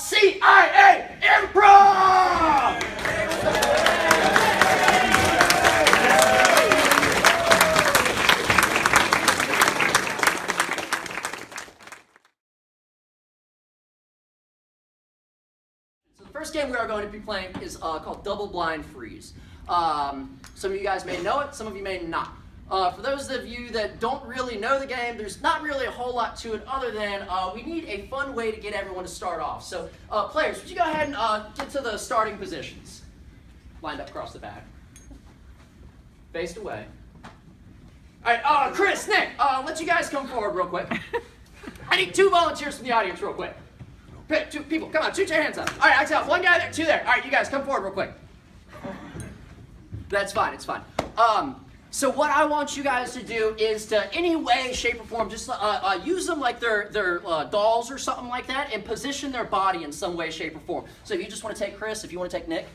CIA Improv! So the first game we are going to be playing is called Double Blind Freeze. Some of you guys may know it, some of you may not. For those of you that don't really know the game, there's not really a whole lot to it other than we need a fun way to get everyone to start off. So players, would you go ahead and get to the starting positions? Lined up across the back. Faced away. All right, Chris, Nick, let you guys come forward real quick. I need 2 volunteers from the audience real quick. Pick 2 people, come on, shoot your hands up. All right, Axel, 1 guy there, 2 there. All right, you guys come forward real quick. That's fine, it's fine. So what I want you guys to do is to, any way, shape, or form, just use them like they're dolls or something like that, and position their body in some way, shape, or form. So if you just want to take Chris, if you want to take Nick,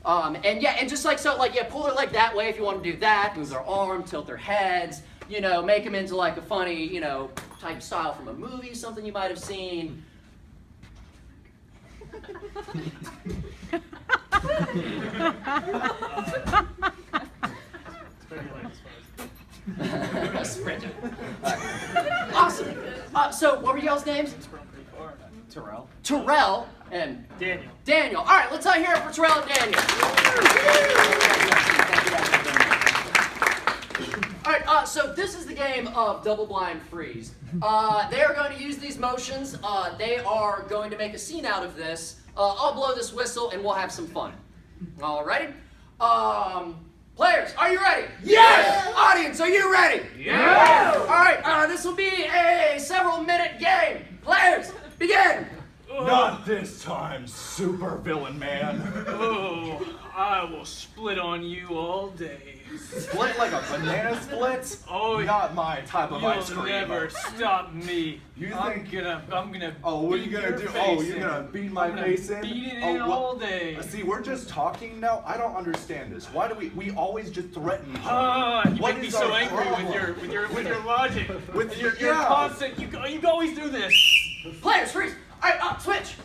and just like so, pull their leg that way if you want to do that. Move their arm, tilt their heads. You know, make them into like a funny, type style from a movie, something you might have seen. Sprinter. Right. Awesome. So what were y'all's names? Terrell and Daniel. All right, let's hear it for Terrell and Daniel. All right, so this is the game of Double Blind Freeze. They are going to use these motions. They are going to make a scene out of this. I'll blow this whistle and we'll have some fun. All righty? Players, are you ready? Yes! Audience, are you ready? Yes! All right, this will be a several-minute game. Players, begin! Not this time, super villain man. Oh, I will split on you all day. Split like a banana split? Oh, not my type of ice cream. You'll never stop me. I'm gonna. Oh, what are you gonna do? Oh, you're gonna beat my face in? Beat it in all day. See, we're just talking now. I don't understand this. Why do we always just threaten each other? You make me so angry with your logic. With your constant. You always do this. Players, freeze! All right, switch.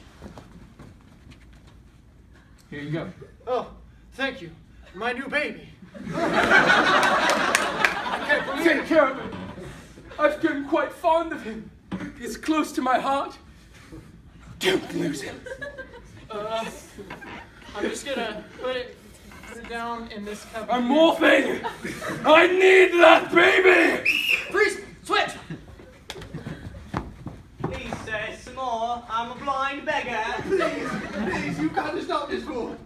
Here you go. Oh, thank you, my new baby. Take care of him. I've grown quite fond of him. He's close to my heart. Don't lose him. I'm just gonna put it down in this cup. I'm morphing. I need that baby. Freeze! Switch! Please say some more. I'm a blind beggar. Please, you've got to stop this fool.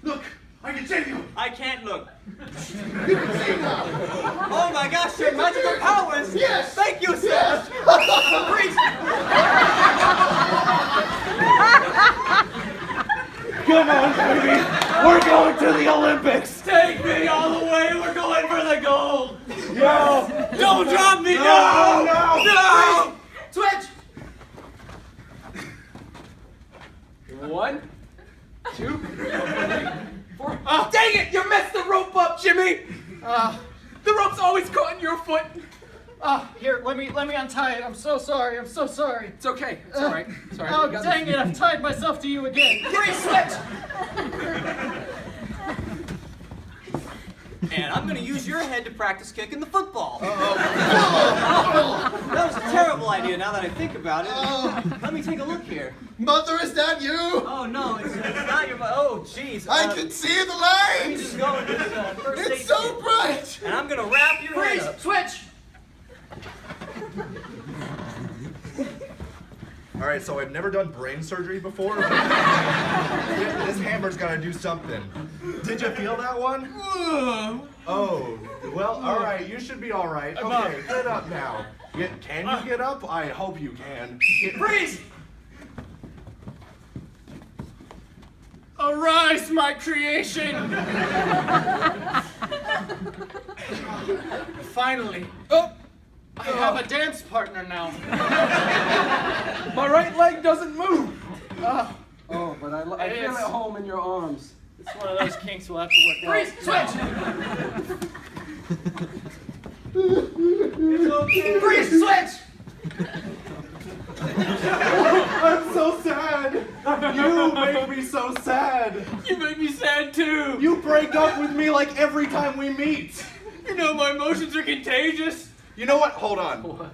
Look, I can save you. I can't look. You can see now. Oh my gosh, your magical powers! Yes! Thank you, sir! Yes. Freeze! Come on, baby. We're going to the Olympics. Take me all the way. We're going for the gold. No. Don't drop me. No. No. Switch! 1, 2, 3, 4. Dang it! You messed the rope up, Jimmy. The rope's always caught in your foot. Here, let me untie it. I'm so sorry. I'm so sorry. It's okay. It's all right. It's all right. Oh, dang it! I've tied myself to you again. Freeze! Switch! And I'm going to use your head to practice kicking the football. That was a terrible idea now that I think about it. Let me take a look here. Mother, is that you? Oh, no, it's not your... Oh, jeez. I can see the Let me lights! just go with this first aid It's so kit. bright! And I'm going to wrap your head Freeze! up. Switch! All right, so I've never done brain surgery before. This hammer's gotta do something. Did you feel that one? Oh, well, all right, you should be all right. Okay, get up now. Can you get up? I hope you can. Freeze! Arise, my creation! Finally. I have a dance partner now. My right leg doesn't move. Oh, But I feel at home in your arms. it's one of those kinks we'll have to work out. Freeze! Switch! It's okay. Freeze! Switch! I'm so sad. You make me so sad. You make me sad too. You break up with me like every time we meet. You know my emotions are contagious. You know what? Hold on.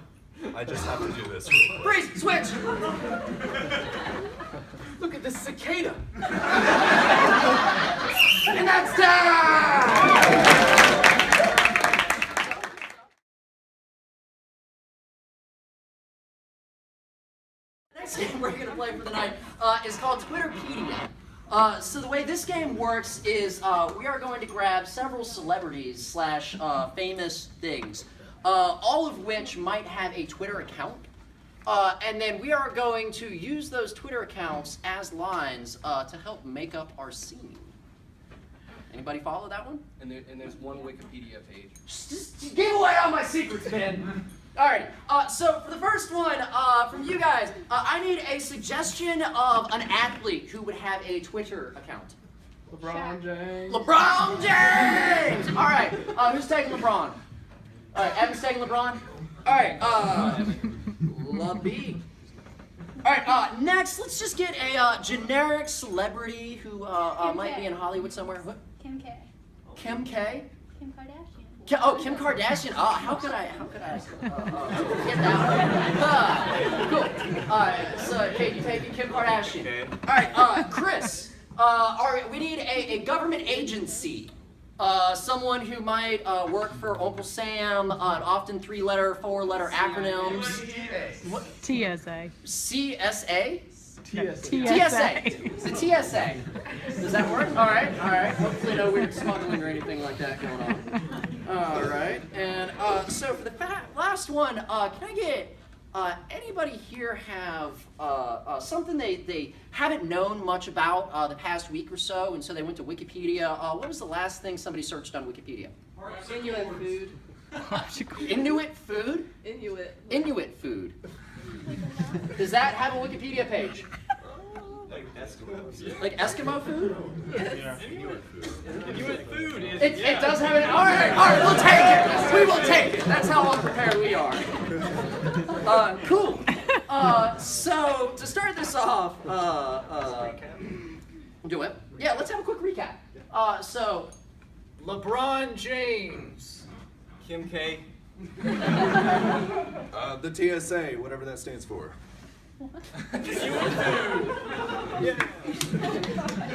I just have to do this real quick. Freeze! Switch! Look at this cicada. And that's time! The next game we're going to play for the night is called Twitterpedia. So the way this game works is we are going to grab several celebrities slash famous things, all of which might have a Twitter account. And then we are going to use those Twitter accounts as lines to help make up our scene. Anybody follow that one? And there's one Wikipedia page. Just give away all my secrets, man. Alright, so for the first one, from you guys, I need a suggestion of an athlete who would have a Twitter account. LeBron James. LeBron James! Alright, who's taking LeBron? Alright, Evan's taking LeBron? Alright, LeB. Alright, next, let's just get a generic celebrity who might be in Hollywood somewhere. What? Kim K. Kim K? Kim Kardashian. Kim Kardashian. How could I get that one? Cool. So, Cade, you taking Kim Kardashian. Okay. Alright, Chris. We need a government agency. Someone who might work for Uncle Sam, often 3-letter, 4-letter acronyms. TSA. CSA? TSA. It's the TSA. Does that work? All right. Hopefully no weird smuggling or anything like that going on. All right. And so for the last one, can I get anybody here have something they haven't known much about the past week or so, and so they went to Wikipedia. What was the last thing somebody searched on Wikipedia? Inuit food. Inuit food? Inuit food. Does that have a Wikipedia page? Like Eskimos. Like Eskimo food? Inuit food is. It does have it. All right, we'll take it. We will take it. That's how unprepared we are. Cool. So to start this off, do it. Yeah, let's have a quick recap. So, LeBron James. Kim K. The TSA, whatever that stands for.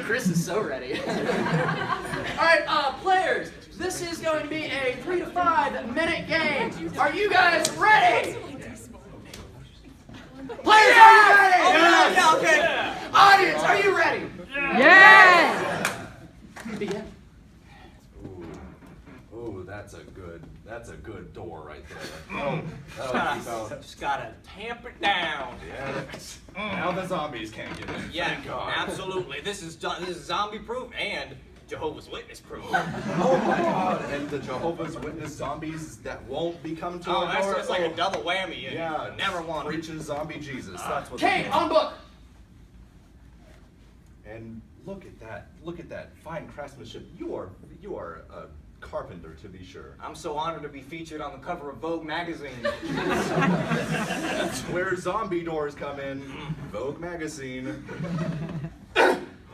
Chris is so ready. All right, players. This is going to be a 3 to 5 minute game. Are you guys ready? Players, are you ready? Yeah, okay. Audience, are you ready? Yes! Begin. Ooh, that's a good door right there. Oh, Just gotta tamp it down. yeah. Now the zombies can't get in. Yeah, Thank God. absolutely. This is zombie proof and Jehovah's Witness proof. Oh my God! And the Jehovah's Witness zombies that won't be coming to our door. It's like a double whammy. You Yeah, never want it. preaching zombie Jesus. That's what. Cade, on book. And look at that fine craftsmanship. You are a carpenter, to be sure. I'm so honored to be featured on the cover of Vogue magazine. That's where zombie doors come in. Vogue magazine.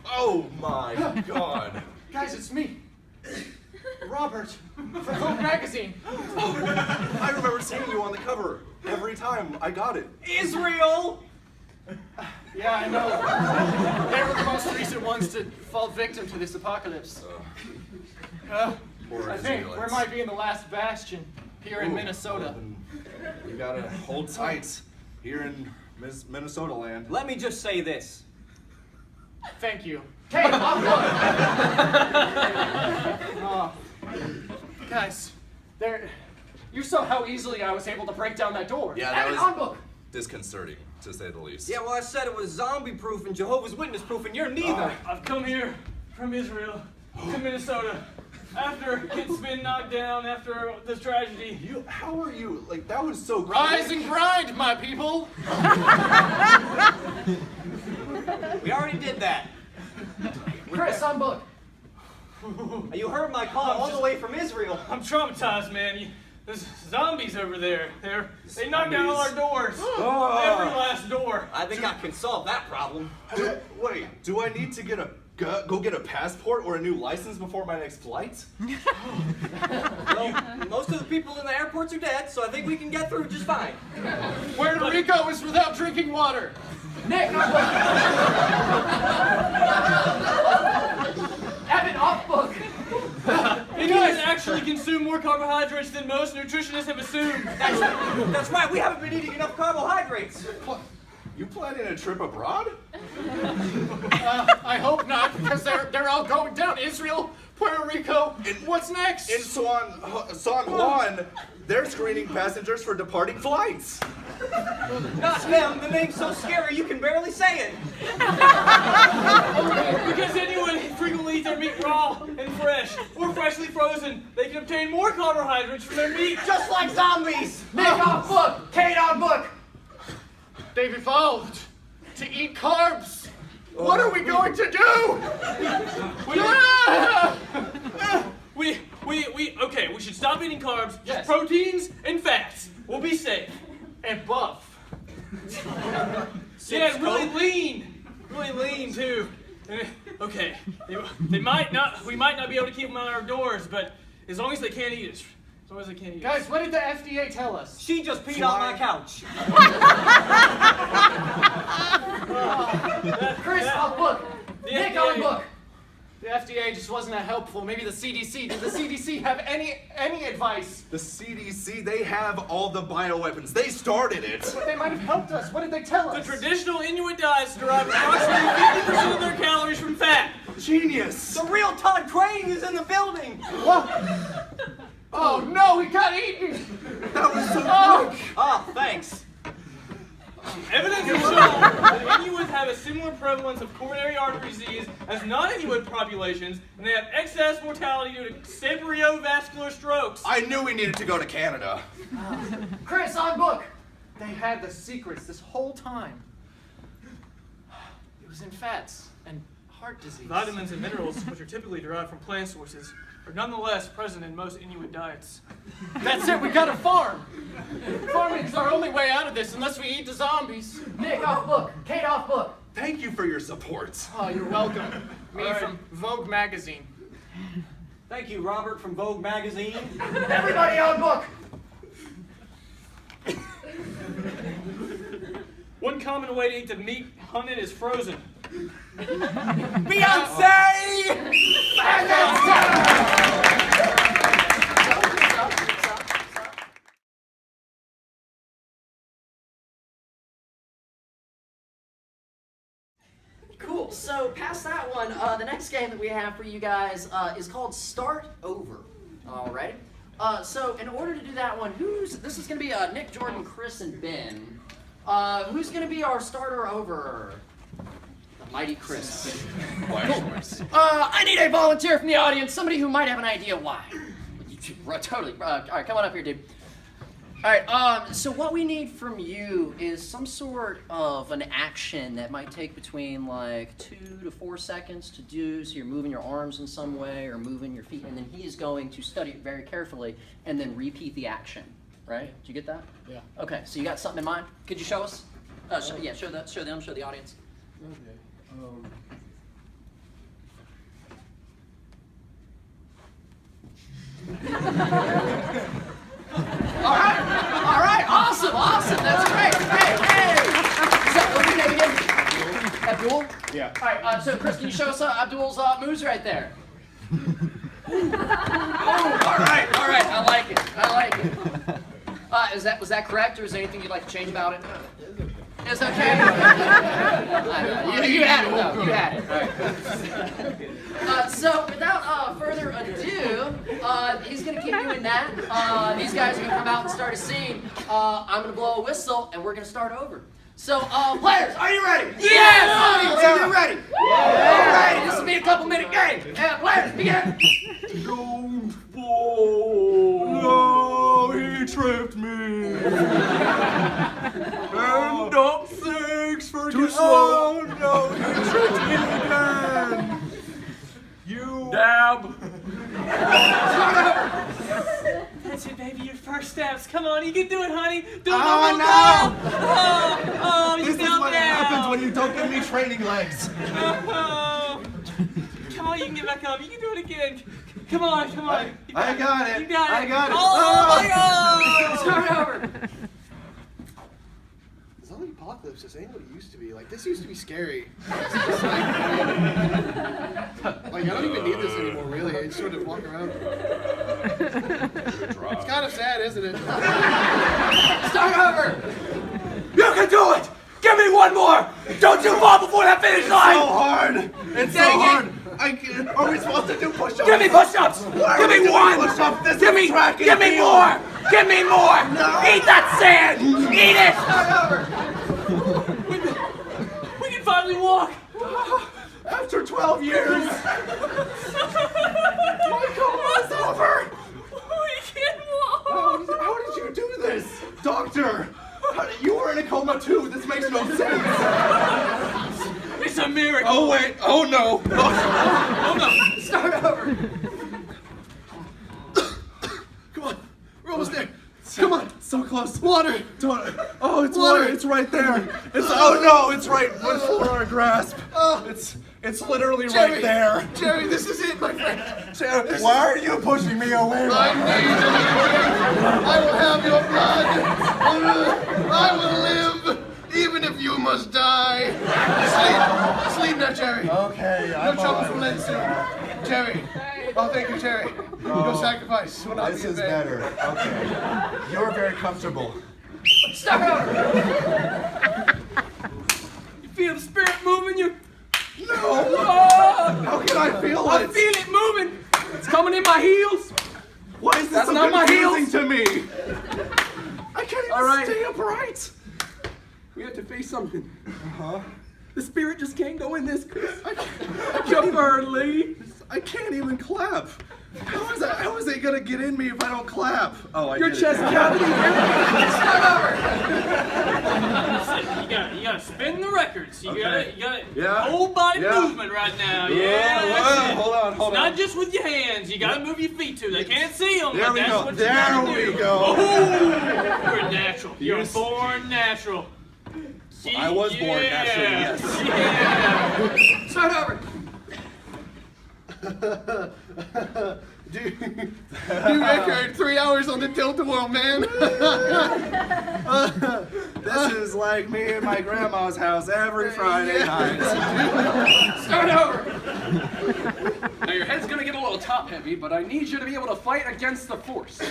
Oh my God! Guys, it's me. Robert from Vogue magazine. I remember seeing you on the cover every time I got it. Israel! Yeah, I know. They were the most recent ones to fall victim to this apocalypse. Poor I think we Israelites. might be in the last bastion here in Ooh, Minnesota. well, then we gotta hold tight here in Minnesota land. Let me just say this. Thank you. Cade, on book. Guys, you saw how easily I was able to break down that door. Yeah, that Evan, was on book. disconcerting, to say the least. Yeah, well, I said it was zombie proof and Jehovah's Witness proof, and you're neither. I've come here from Israel to Minnesota after it's been knocked down after this tragedy. How are you? Like, that was so Rise and grind, my people. We already did that. Chris, on book. You heard my call all the way from Israel. I'm traumatized, man. there's zombies over there. They knocked down all our doors. Every last door. I think I can solve that problem. Wait, do I need to go get a passport or a new license before my next flight? Well, most of the people in the airports are dead, so I think we can get through just fine. Puerto Rico is without drinking water. Nick, Evin, off book. You guys actually consume more carbohydrates than most nutritionists have assumed. That's right, we haven't been eating enough carbohydrates. You planning a trip abroad? I hope not, because they're all going down. Israel, Puerto Rico. What's next? In San Juan, they're screening passengers for departing flights. Not them, the name's so scary you can barely say it. Because anyone frequently eats their meat raw and fresh, or freshly frozen, they can obtain more carbohydrates from their meat. Just like zombies. Nick, off book. Cade, on book. They've evolved to eat carbs. What are we going to do? Okay, we should stop eating carbs, just Yes. proteins and fats. We'll be safe. And buff. Yeah, really lean too. Okay, we might not be able to keep them on our doors, but as long as they can't eat us. As long as they can't eat us. Guys, what did the FDA tell us? She just peed on my couch. Chris, off book. Nick, on book. The FDA just wasn't that helpful. Maybe the CDC. Did the CDC have any advice? The CDC, they have all the bioweapons. They started it. But they might have helped us. What did they tell The us? traditional Inuit diets derive approximately 50% of their calories from fat. Genius. The real Todd Crane is in the building. Oh no, we got eaten! That was so quick. Oh, thanks. Evidence has shown that Inuits have a similar prevalence of coronary artery disease as non-Inuit populations, and they have excess mortality due to cerebrovascular strokes. I knew we needed to go to Canada. Chris, on book. They had the secrets this whole time. It was in fats and heart disease. Vitamins and minerals, which are typically derived from plant sources, are nonetheless present in most Inuit diets. That's it, we gotta farm! Farming is our only way out of this unless we eat the zombies. Nick, off book. Cade, off book. Thank you for your support. Oh, you're welcome. Me right. from Vogue magazine. Thank you, Robert from Vogue magazine. Everybody on book. One common way to eat the meat hunted is frozen. Beyonce! Cool. So past that one, the next game that we have for you guys is called Start Over. Alrighty. So in order to do that one, this is going to be Nick, Jordan, Chris, and Ben. Who's going to be our starter over? The mighty Chris. I need a volunteer from the audience. Somebody who might have an idea why. Totally. All right, come on up here, dude. All right, so what we need from you is some sort of an action that might take between like 2 to 4 seconds to do, so you're moving your arms in some way or moving your feet, and then he is going to study it very carefully and then repeat the action, right? Did you get that? Yeah. Okay, so you got something in mind? Could you show us? Show them, show the audience. Okay. All right, awesome, that's great. Hey. What's your name again? Abdul? Yeah. All right, so Chris, can you show us Abdul's moves right there? All right, I like it. Was that correct, or is there anything you'd like to change about it? It's okay. You had it, though. You had it. All right. So without further ado, he's going to keep doing that. These guys are going to come out and start a scene. I'm going to blow a whistle, and we're going to start over. So, players, are you ready? Yes! Audience, are you ready? Yeah! All right, this will be a couple-minute game. Players, begin. Don't fall. No, he tripped me. And up 6 for too slow. No, he tripped me again. You dab. That's it, baby. Your first steps. Come on, you can do it, honey. Do it. Oh, no! Oh, you This is fell what down. happens when you don't give me training legs. Oh. Come on, you can get back up. You can do it again. Come on, come on. I got it. You got it. I got it. Oh, my God! Start over. The zombie apocalypse just ain't what it used to be. Like, this used to be scary. Like, I don't even need this anymore, really. I just sort of walk around. It's kind of sad, isn't it? Start over. You can do it! Give me one more! Don't you fall before that finish line! So hard. It's so Dang it. hard. Are we supposed to do push-ups? Give me push-ups! Why are Give we me doing one! push-ups? This Give is me, track and give me field. more! Give me more! No. Eat that sand! Eat it! We can finally walk. After 12 years. Michael, it's over. We can walk. How did you do this? Doctor, you were in a coma too. This makes no sense. It's a miracle. Oh, wait. Oh, no. Oh, no. Start over. Come on. We're almost there. Come on. So close. Water. Oh, it's Water. water. It's right there. It's oh no, it's right before our grasp. It's literally Jerry. right there. Jerry, this is it, my friend. Why are you pushing me away? I need you. I will have your blood. I will live, even if you must die. Sleep now, Jerry. Okay, No I'm trouble all from right. Lynn soon. Jerry. Oh, thank you, Jerry. Your sacrifice will not This be in is vain. better. Okay. You're very comfortable. Start over. You feel the spirit moving you? No! Oh, How can I feel I it? feel it moving. It's coming in my heels. Why is this That's so not my confusing heels. to me? I can't even All right. stay upright. We have to face something. Uh-huh. The spirit just can't go in this, Chris. Lee. I can't even clap. How is it gonna get in me if I don't clap? Oh, I Your get chest it. cavity. You gotta spin the records. You Okay. gotta Yeah. whole body Yeah. movement right now. Yeah, Yeah, well, that's it. hold on. It's not just with your hands. You gotta move your feet too. They can't see them. There but we that's go. What There you gotta we do. go. Oh, you're a natural. You're Yes. born natural. I was born naturally, yes. Yeah. Start over. You record 3 hours on the Tilt-A-Whirl, man. This is like me at my grandma's house every Friday night. Start over. Now your head's gonna get a little top heavy, but I need you to be able to fight against the force.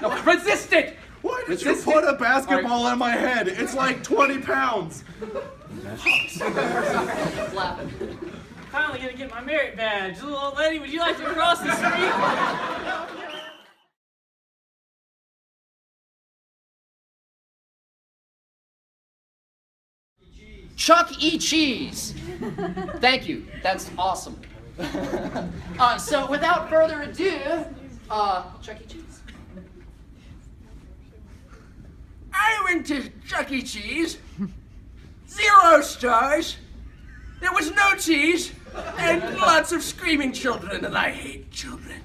No, resist it. Why did you Resist put it. a basketball on my head? It's like 20 pounds. Flapping. Finally gonna get my merit badge. Little old lady, would you like to cross the street? Chuck E. Cheese. Thank you. That's awesome. So without further ado, Chuck E. Cheese. I went to Chuck E. Cheese. 0 stars. There was no cheese and lots of screaming children, and I hate children.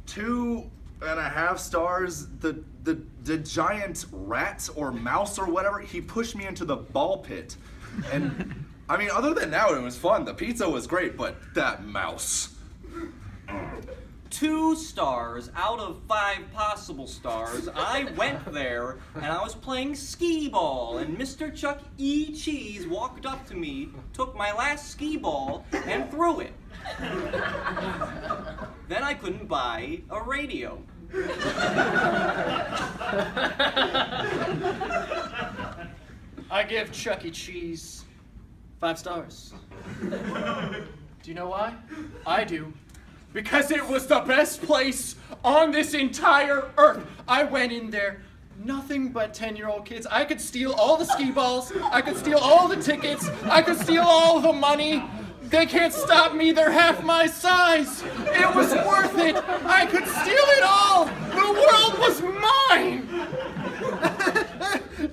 2.5 stars. The giant rat or mouse or whatever, he pushed me into the ball pit. And I mean, other than that, it was fun. The pizza was great, but that mouse. 2 stars out of 5 possible stars. I went there and I was playing skee ball, and Mr. Chuck E. Cheese walked up to me, took my last skee ball, and threw it. Then I couldn't buy a radio. I give Chuck E. Cheese 5 stars. Do you know why? I do. Because it was the best place on this entire earth. I went in there, nothing but 10-year-old kids. I could steal all the skee balls. I could steal all the tickets. I could steal all the money. They can't stop me. They're half my size. It was worth it. I could steal it all. The world was mine.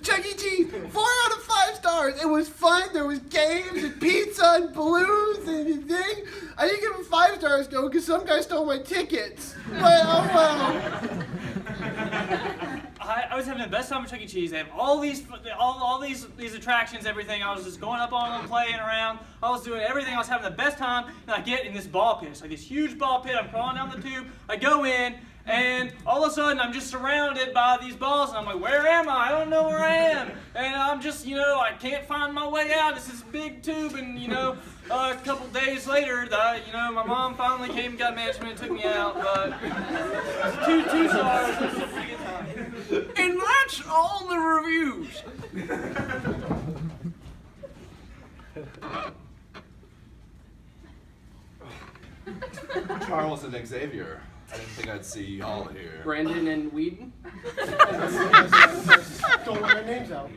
Chuck E. Cheese, 4 out of 5 stars. It was fun. There was games and pizza and balloons and everything. I didn't give him 5 5 stars though, because some guy stole my tickets. But oh well. I was having the best time at Chuck E. Cheese. They have all these attractions, everything. I was just going up on them, playing around. I was doing everything. I was having the best time. And I get in this ball pit. It's like this huge ball pit. I'm crawling down the tube. I go in, and all of a sudden I'm just surrounded by these balls. And I'm like, where am I? I don't know where I am. And I'm just, I can't find my way out. It's this big tube, and a couple days later, my mom finally came and got management and took me out. But two stars. It was a pretty good time. And that's all the reviews. Charles and Xavier. I didn't think I'd see y'all here. Brandon and Whedon. Don't let our names out.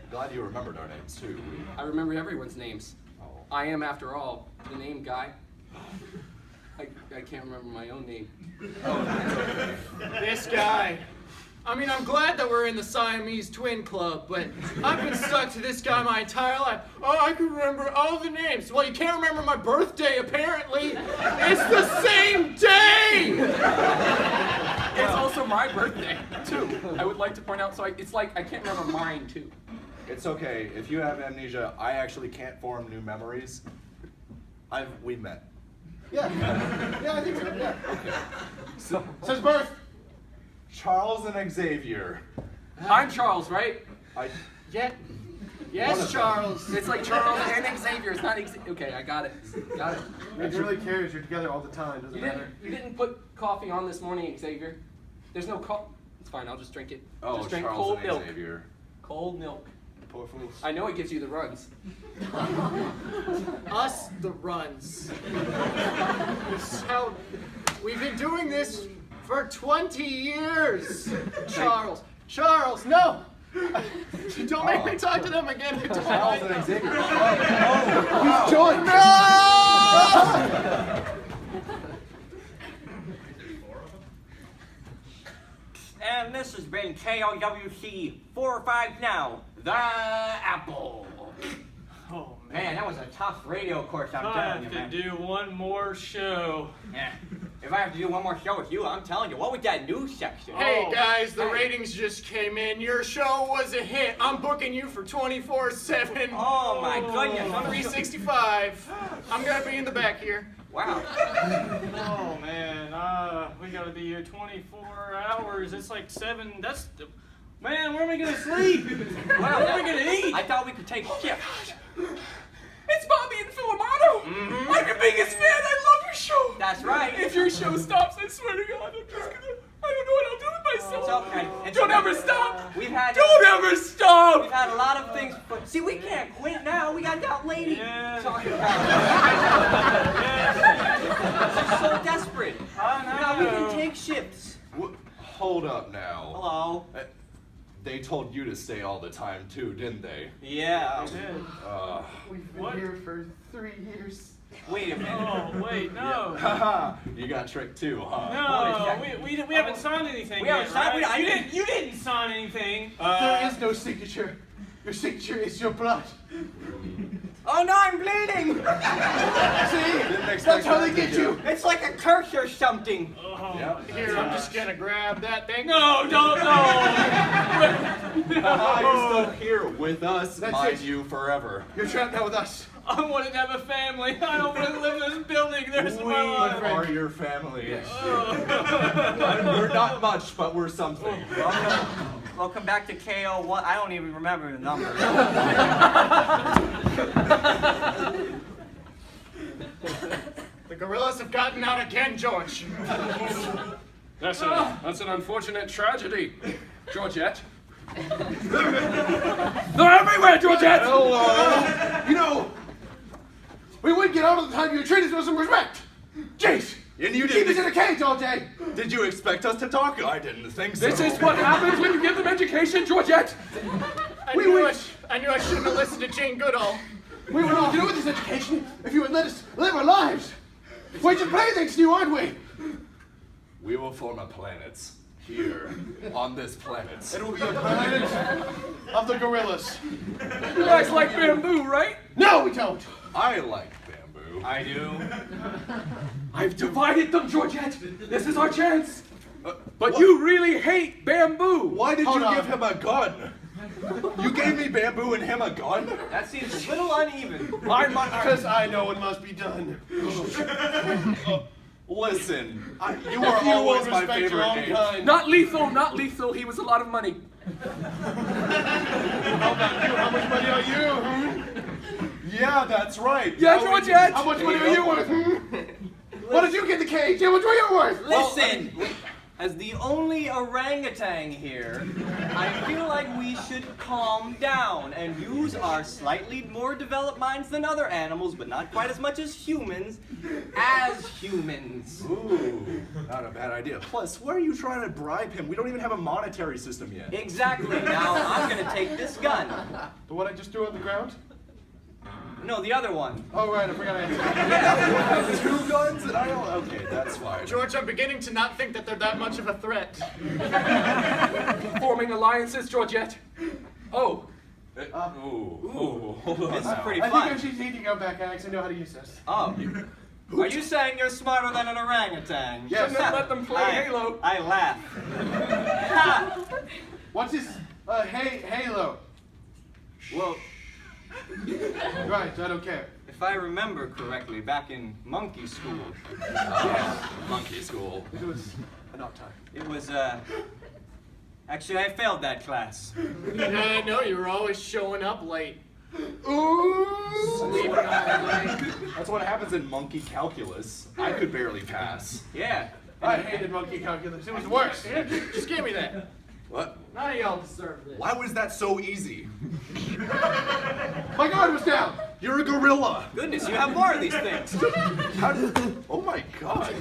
Glad you remembered our names too. I remember everyone's names. Oh. I am, after all, the name guy. I can't remember my own name. This guy. I mean, I'm glad that we're in the Siamese Twin Club, but I've been stuck to this guy my entire life. Oh, I can remember all the names. Well, you can't remember my birthday, apparently. It's the same day! It's also my birthday, too. I would like to point out, it's like I can't remember mine, too. It's okay. If you have amnesia, I actually can't form new memories. We met. Yeah, I think so. Yeah. Okay. Says birth. Charles and Xavier. I'm Charles, right? Yes, Charles. It's like Charles and Xavier. It's not Okay, I got it. Got it. It really cares. You're together all the time. Doesn't matter. You didn't put coffee on this morning, Xavier. There's no coffee. It's fine. I'll just drink it. Oh, just drink Charles cold and milk. Xavier. Cold milk. Poor fools. I know it gives you the runs. Us, the runs. So, we've been doing this for 20 years. Charles, no! Don't make me talk to them again. I don't Charles like and them. Xavier. He's joined. No! And this has been KOWC 4-5 Now, The Apple. Oh, Man, that was a tough radio course, I'm I telling you, have to man. do one more show. Yeah. If I have to do one more show with you, I'm telling you, what was that news section? Hey Oh, guys, the hey. ratings just came in. Your show was a hit. I'm booking you for 24/7. Oh my goodness. 365. I'm gonna be in the back here. Wow. Oh man, we gotta be here 24 hours. It's like 7. Man, where am I gonna sleep? Wow, What am I gonna eat? I thought we could take shifts. It's Bobby and Philomato! I'm your biggest fan! I love your show! That's right. If your show stops, I swear to God, I don't know what I'll do with myself. It's okay. Don't ever stop! We've had Don't ever stop! We've had a lot of things, but see, we can't quit now. We got that lady talking about She's so desperate. I Now we know. can take shifts. Hold up now. Hello. They told you to stay all the time too, didn't they? Yeah. We've been What? here for 3 years. Wait a minute. Oh wait, no. Haha, you got tricked too, huh? No, we haven't signed anything We yet, haven't signed- right? You didn't sign anything. There is no signature. Your signature is your blood. Oh no, I'm bleeding. Didn't expect That's how they that, get did you. It's like a curse or something. Oh, Yep. Here, I'm just gonna grab that thing. No, don't, no. You're still here with us, That's mind it. you, forever. You're trapped now with us. I wanted to have a family. I don't want to live in this building. There's We my life. are your family. We're not much, but we're something. Welcome back to KO1. I don't even remember the number. The gorillas have gotten out again, George. That's an unfortunate tragedy, Georgette. They're everywhere, Georgette! Hello. You know, we would get out of the time you treat us with some respect. Jeez. And you Keep us in didn't. a cage all day. Did you expect us to talk? I didn't think so. This is what happens when you give them education, Georgette! I knew I shouldn't have listened to Jane Goodall. We would all do with this education if you would let us live our lives. We're just playthings to you, aren't we? We will form a planet here on this planet. It will be a planet of the gorillas. You guys like bamboo, right? No, we don't. I like bamboo. bamboo. I do. I've divided them, Georgette. This is our chance. But you really hate bamboo. Why did you give him a gun? You gave me bamboo and him a gun? That seems a little uneven. Because I know what must be done. Listen, you are always my favorite game. Not lethal, not lethal. He was a lot of money. How about you? How much money are you? Yeah, that's right. Yeah, Georgette. How much money are you worth? What did you get the cage? How much were you worth? Listen, as the only orangutan here, I feel like we should calm down and use our slightly more developed minds than other animals, but not quite as much as humans, as humans. Ooh, not a bad idea. Plus, why are you trying to bribe him? We don't even have a monetary system yet. Exactly. Now I'm gonna take this gun. The one I just threw on the ground? No, the other one. Oh, right, I forgot I had 2 guns and I don't... Okay, that's fine. George, I'm beginning to not think that they're that much of a threat. Forming alliances, Georgette. Oh. Ooh. This is pretty I fun. think I should need to go back, Alex. I know how to use this. Oh. Are you saying you're smarter than an orangutan? Yes. Shouldn't have let them play Halo. I laugh. What's this? Halo. Well, Right, I don't care. if I remember correctly, back in monkey school, Monkey school. It was enough time. it was, actually, I failed that class. I know, you were always showing up late. Ooh! That's what happens in monkey calculus. I could barely pass. Yeah. I hated monkey calculus. It was worse. Just give me that. What? None of y'all deserve this. Why was that so easy? My guard was down. You're a gorilla. Goodness, you have more of these things. How did... Oh my god.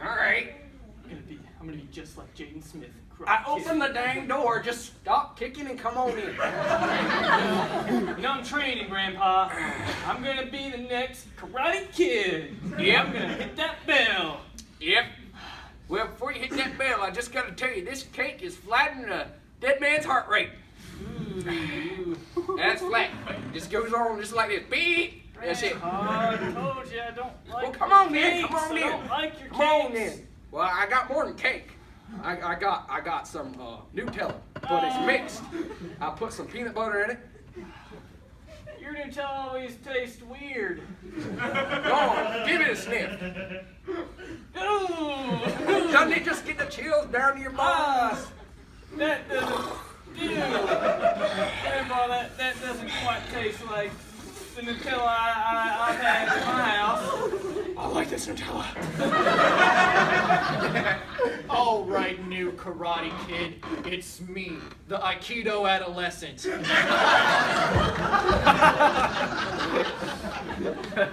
All right. I'm gonna be just like Jaden Smith. I opened the dang door. Just stop kicking and come on in. You know I'm training, Grandpa. I'm gonna be the next Karate Kid. Yep. I'm gonna hit that bell. Yep. Well, before you hit that bell, I just gotta tell you, this cake is flattening a dead man's heart rate. That's flat. Just goes on just like this. Beep. That's it. I told you I don't like Well, come your on then. Come cakes. on I in. don't like your Come on cakes. then. Well, I got more than cake. I got some Nutella, but it's mixed. I put some peanut butter in it. Your Nutella always tastes weird. Go on, give it a sniff. Ooh. Doesn't it just get the chills down to your bones? That doesn't. Ew. Grandpa, that doesn't quite taste like the Nutella I've had in my house. I like this Nutella. All right, new Karate Kid. It's me, the Aikido adolescent.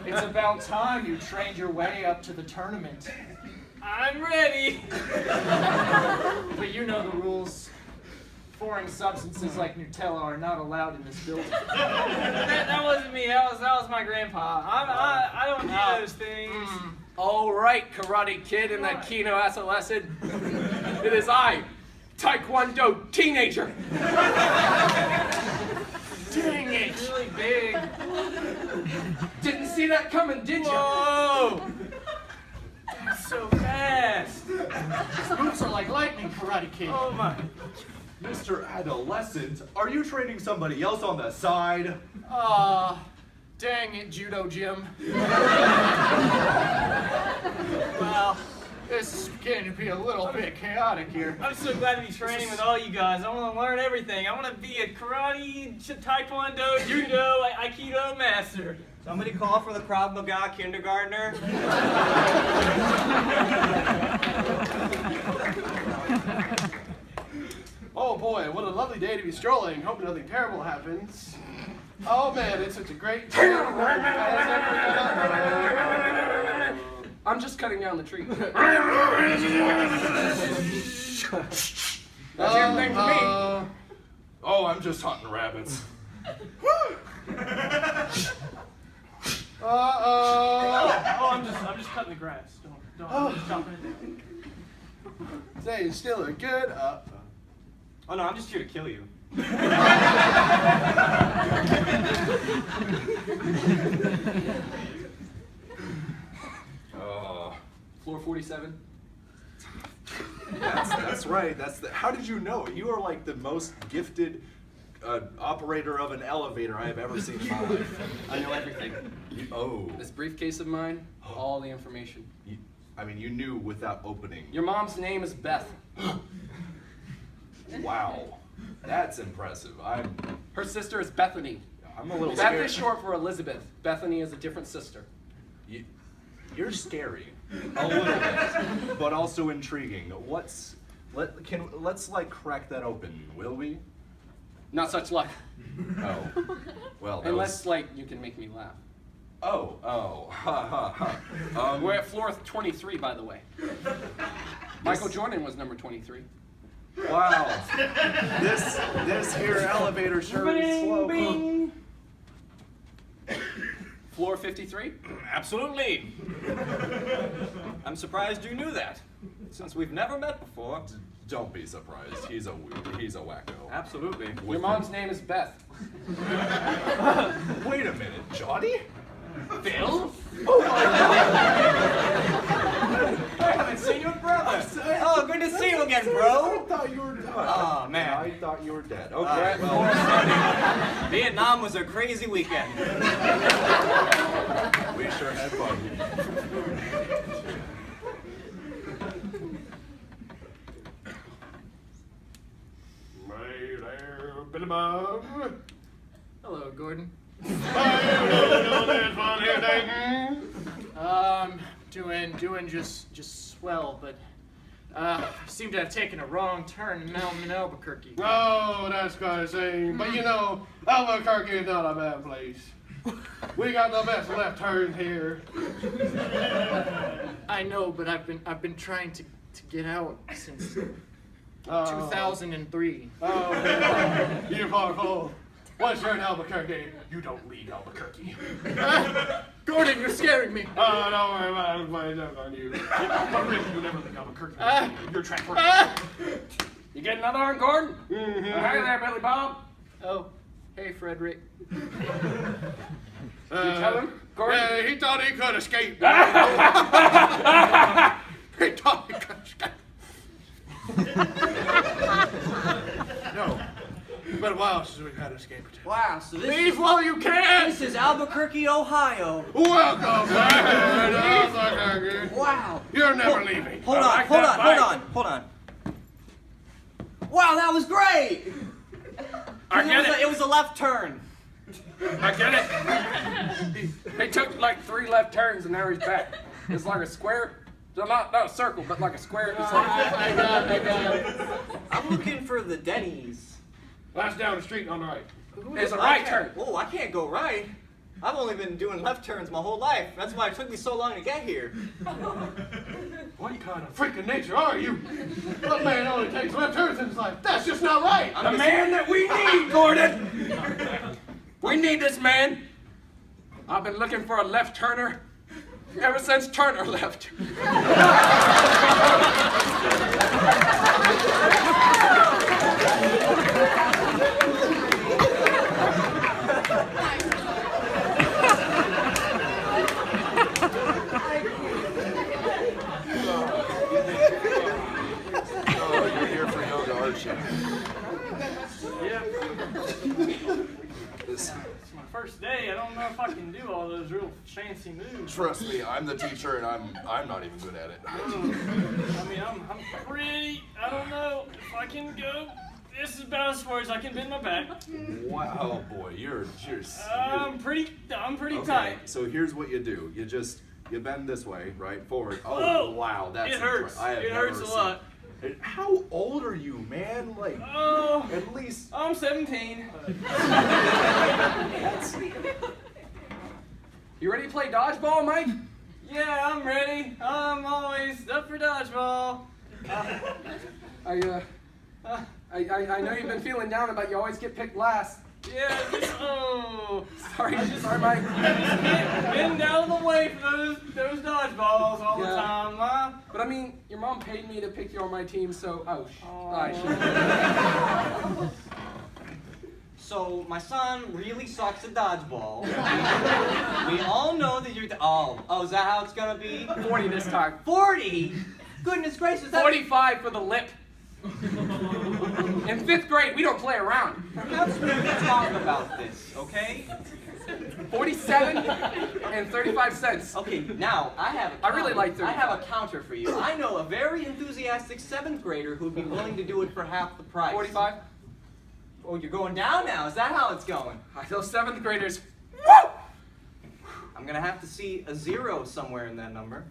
It's about time you trained your way up to the tournament. I'm ready. But you know the rules. Foreign substances like Nutella are not allowed in this building. That wasn't me. That was my grandpa. I don't do those things. All right, Karate Kid and that Kino adolescent. It is I, Taekwondo teenager. Dang it! It's really big. Didn't see that coming, did you? Whoa! That's so fast. Moves are like lightning, Karate Kid. Oh my. Mr. Adolescent, are you training somebody else on the side? Dang it, Judo Jim. Wow. This is getting to be a little bit chaotic here. I'm so glad to be training with all you guys. I want to learn everything. I want to be a karate, taekwondo, judo, aikido master. Somebody call for the Krav Maga kindergartner. Oh boy, what a lovely day to be strolling. Hope nothing terrible happens. Oh man, it's such a great day. I'm just cutting down the tree. That's everything for me. Oh, I'm just hunting rabbits. Oh, I'm just cutting the grass. Don't stop it. Say, still a good. Oh no, I'm just here to kill you. Floor 47. That's right. How did you know? You are like the most gifted operator of an elevator I have ever seen in my life. I know everything. Oh. This briefcase of mine, all the information. You knew without opening. Your mom's name is Beth. Wow. That's impressive. Her sister is Bethany. I'm a little Beth scared. is short for Elizabeth. Bethany is a different sister. You're scary. A little bit. But also intriguing. Let's like crack that open, will we? Not such luck. Oh. Well, that Unless, was... like, you can make me laugh. Oh. Ha ha ha. We're at floor 23, by the way. Michael Jordan was number 23. Wow. This here elevator sure is slow. Bing. Floor 53? Absolutely. I'm surprised you knew that, since we've never met before. Don't be surprised. He's a wacko. Absolutely. Your mom's name is Beth. Wait a minute, Johnny? Phil? I haven't seen you in forever. Oh, good to see you again, I bro. thought you were dead. Oh, man. I thought you were dead. Okay, well. Vietnam was a crazy weekend. We sure had fun. Hey there, Billy Bob. Hello, Gordon. Fun here, Denton. Doing just swell, but seem to have taken a wrong turn in Albuquerque. Oh, that's quite a shame. But you know, Albuquerque is not a bad place. We got the best left turns here. I know, but I've been trying to get out since 2003. Oh, you powerful. Once you're in Albuquerque, you don't leave Albuquerque. Gordon, you're scaring me. Oh, don't worry about it. I'm playing joke on you. But really, you never leave Albuquerque. You're transferred. You getting another one, Gordon? Mm-hmm. Hey there, Billy Bob. Oh, hey, Frederick. Tell him, Gordon? He thought he could escape. He thought he could escape. No. It's been a while since we've had escaped. Wow, so Leave while you can! this is Albuquerque, Ohio. Welcome back to Albuquerque. Wow. You're never leaving. Hold on. Wow, that was great. I get it. It was a left turn. I get it. He took like 3 left turns and now he's back. It's like a square. So not a circle, but like a square. It's like, I got it. I'm looking for the Denny's. That's down the street on the right. it's a right turn. Whoa, I can't go right. I've only been doing left turns my whole life. That's why it took me so long to get here. What kind of freaking nature are you? That man only takes left turns in his life. That's just not right. The man that we need, Gordon. We need this man. I've been looking for a left turner ever since Turner left. You're here for yoga, aren't you? It's my first day. I don't know if I can do all those real fancy moves. Trust me, I'm the teacher and I'm not even good at it. I mean, I'm pretty. I don't know if I can go. This is about as far as I can bend my back. Wow, boy, you're I'm pretty okay, tight. so here's what you do. You bend this way, right, forward. Oh, Oh, wow, that's it hurts. impressive. It hurts a lot. How old are you, man? Like, Oh, at least... I'm 17. You ready to play dodgeball, Mike? Yeah, I'm ready. I'm always up for dodgeball. I know you've been feeling down about you always get picked last. Yeah, Sorry, Mike. I just can't bend out of the way for those dodgeballs all the Yeah. time, huh? But I mean, your mom paid me to pick you on my team, so I should. So my son really sucks at dodgeball. We all know that you're. Oh, is that how it's gonna be? 40 this time. 40? Goodness gracious! 45 for the lip. In 5th grade, we don't play around. Perhaps we can talk about this, okay? 47 and 35 cents. Okay, now I really like 35. I have a counter for you. I know a very enthusiastic 7th grader who'd be willing to do it for half the price. 45. Oh, you're going down now. Is that how it's going? Those 7th graders. Woo! I'm gonna have to see a 0 somewhere in that number.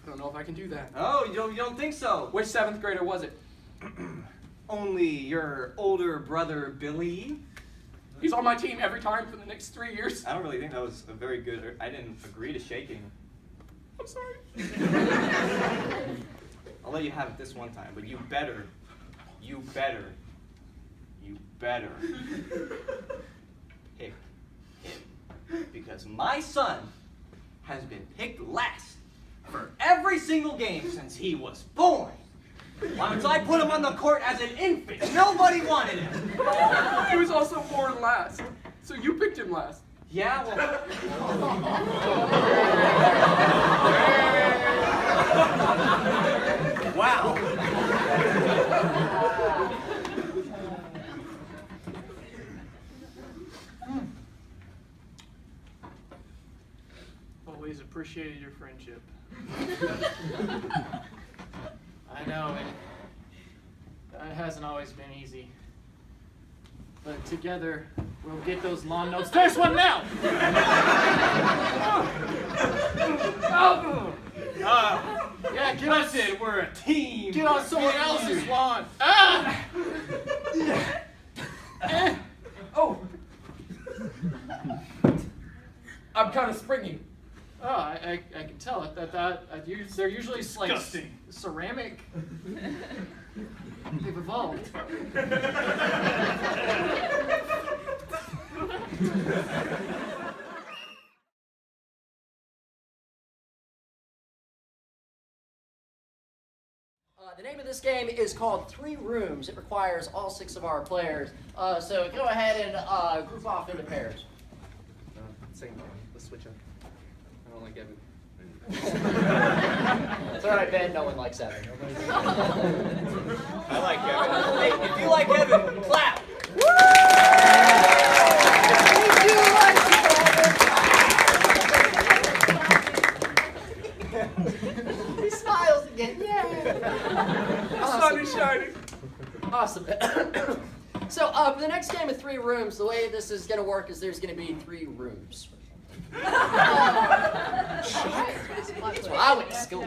I don't know if I can do that. Oh, you don't think so? Which 7th grader was it? Only your older brother Billy. He's on my team every time for the next 3 years. I don't really think that was a very good. I didn't agree to shaking. I'm sorry. I'll let you have it this one time, but you better pick him. Because my son has been picked last for every single game since he was born. Once I put him on the court as an infant, nobody wanted him. He was also born last, so you picked him last. Yeah, well. Wow. Always appreciated your friendship. I know it hasn't always been easy. But together, we'll get those lawn notes. There's one now! Yeah, get us in. We're a team. Get on someone else's lawn. Ah! Oh! I'm kind of springy. Oh, I can tell it they're usually like ceramic. They've evolved. The name of this game is called 3 Rooms. It requires all 6 of our players. So go ahead and group off into pairs. Same thing. Let's switch up. I don't like Evin. It's alright, Ben. No one likes Evin. I like Evin. Hey, if you like Evin, clap. He smiles again. Yay! The sun is shining. Awesome. So for the next game of 3 rooms, the way this is going to work is there's going to be 3 rooms. That's where I went to school.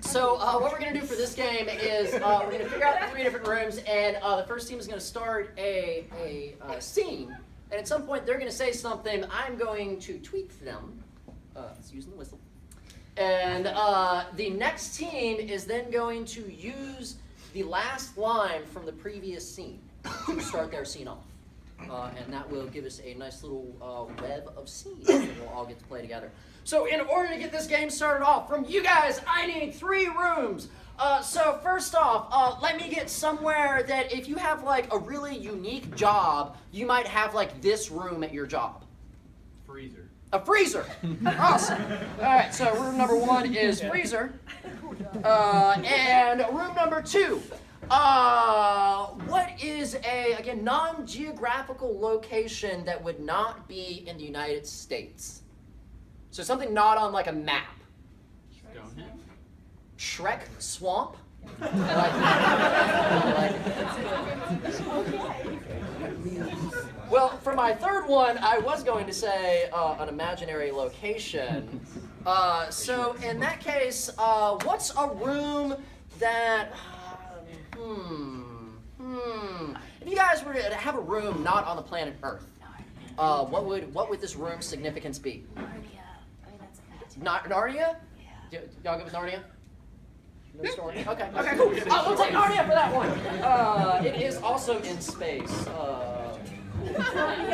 So what we're going to do for this game is we're going to figure out 3 different rooms, and the first team is going to start a scene, and at some point they're going to say something. I'm going to tweak them. It's using the whistle. And the next team is then going to use the last line from the previous scene to start their scene off. And that will give us a nice little web of scenes that we'll all get to play together. So in order to get this game started off, from you guys, I need 3 rooms. So first off, let me get somewhere that if you have like a really unique job, you might have like this room at your job. Freezer. A freezer. Awesome. All right, so room number 1 is freezer. And room number 2. What is a, again, non-geographical location that would not be in the United States? So something not on like a map. Stonehenge. Shrek Swamp? I like it. Well, for my third one, I was going to say an imaginary location. So in that case, what's a room that... If you guys were to have a room not on the planet Earth, what would this room's significance be? Narnia. I mean, that's Not Narnia? Yeah. Y'all good with Narnia? No story? Okay, cool. We'll take Narnia for that one. It is also in space.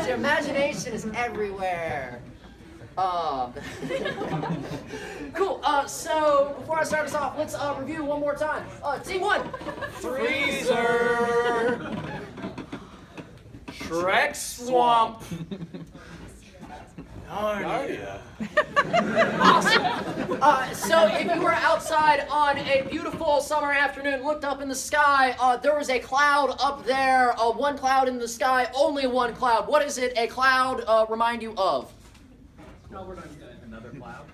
Your imagination is everywhere. Cool. So before I start us off, let's review one more time. Team 1. Freezer. Shrek Swamp. Narnia. So if you were outside on a beautiful summer afternoon, looked up in the sky, there was a cloud up there, one cloud in the sky, only one cloud. What is it a cloud remind you of? Another cloud.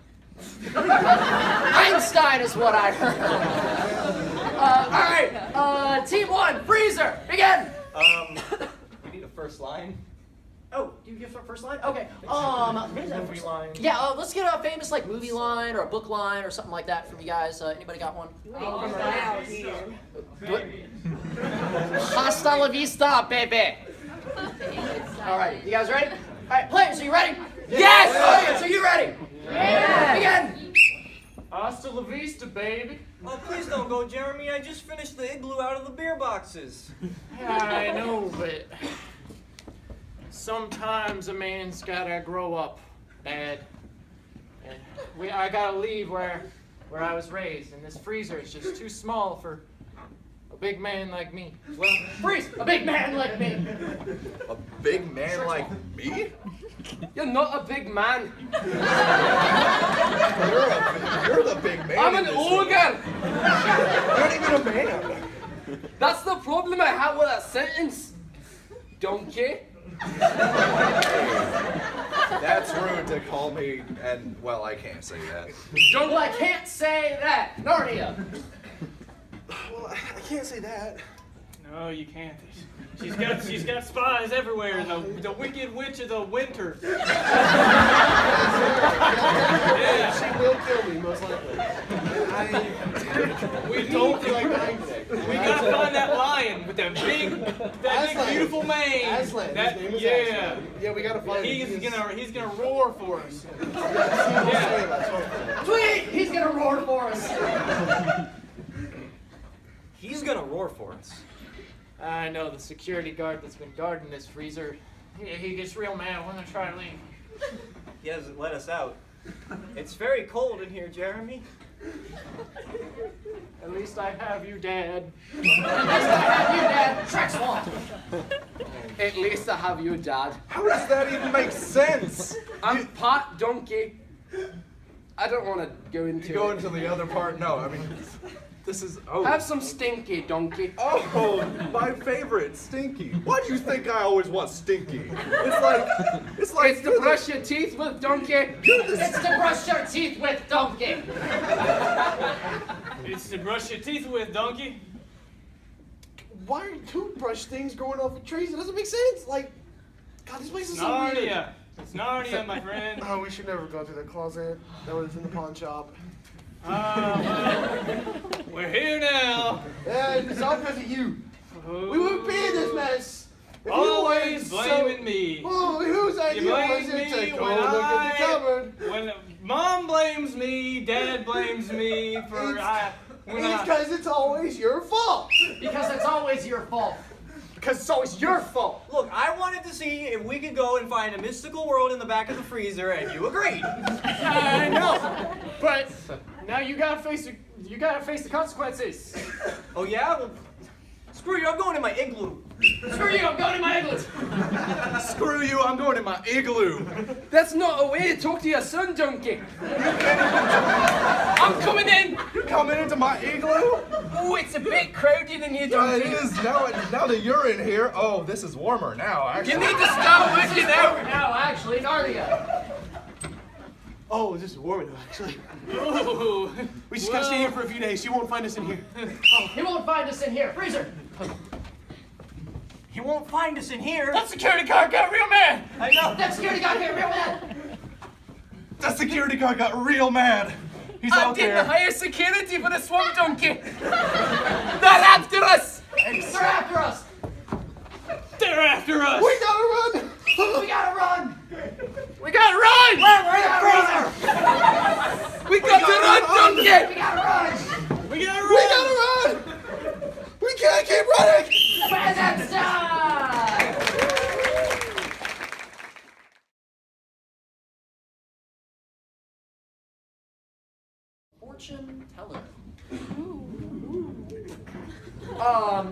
Einstein is what I heard. All right, Team 1, Freezer, begin. We need a first line. Oh, do you give first line? Okay. Movie line. Yeah, let's get a famous like movie line or a book line or something like that from you guys. Anybody got one? What? Hasta la vista, baby. All right, you guys ready? All right, players, are you ready? Yes. Audience, are you ready? Yeah. Begin. Hasta la vista, baby. Oh, please don't go, Jeremy. I just finished the igloo out of the beer boxes. Yeah, I know, but sometimes a man's gotta grow up, Dad. And I gotta leave where I was raised, and this freezer is just too small for a big man like me. Well, freeze! A big man like me. A big man like me? You're not a big man. You're the big man. I'm an in this ogre. You're not even a man. That's the problem I have with that sentence. Donkey. That's rude to call me, and well, I can't say that. Well, I can't say that. Narnia. Well, I can't say that. No, you can't. She's got spies everywhere. The Wicked Witch of the Winter. Yeah. She will kill me, most likely. We don't feel like dying today. We gotta find that lion with that big beautiful mane. Aslan. That, His name is yeah. Aslan. Yeah, we gotta find him. He's gonna roar for us. Yeah. Tweet! He's gonna roar for us. He's gonna roar for us. I know the security guard that's been guarding this freezer. He gets real mad when I try to leave. He hasn't let us out. It's very cold in here, Jeremy. At least I have you, Dad. At least I have you, Dad. Shrek Swamp. At least I have you, Dad. How does that even make sense? I'm part donkey. I don't want to go into You go it. into the other part? No, I mean, this is. Oh. Have some stinky, donkey. Oh, my favorite, Stinky. Why do you think I always want Stinky? It's like It's to brush your teeth with, donkey. It's to brush your teeth with, donkey. It's to brush your teeth with, donkey. Why are toothbrush things growing off of trees? It doesn't make sense. Like, God, this place is so weird. Narnia. It's Narnia, my friend. Oh, we should never go to the closet. That was in the pawn shop. Well, we're here now. Yeah, it's all because of you. We wouldn't be in this mess. If you Always weren't blaming me. Oh, whose You idea was blame it me to go when look at the cupboard? when Mom blames me, Dad blames me for It's because it's always your fault. Because it's always your fault. Because it's always your fault. Look, I wanted to see if we could go and find a mystical world in the back of the freezer, and you agreed. I know, but now you gotta face the consequences. Oh yeah? Well, screw you, I'm going in my igloo. Screw you, I'm going to my igloo. Screw you, I'm going in my igloo. That's not a way to talk to your son, donkey. I'm coming in. You're coming into my igloo? Oh, it's a bit crowded in here, Yeah, it donkey. is. Now that you're in here, oh, this is warmer now, actually. You need to start working out. Now, actually, Narnia. Oh, this is warm enough, actually. Ooh. We just gotta stay here for a few days. You won't find us in here. He won't find us in here. Freezer. He won't find us in here. That security guard got real mad. I know. That security guy here, real mad. That security guard got real mad. He's I out didn't there. hire security for the swamp donkey. They're after us. They're after us. They're after us. We gotta run! We gotta run. We gotta run. We're in the freezer. We got to run, donkey. We gotta run. We gotta We run. gotta run! We can't keep running! Presents time. fortune teller.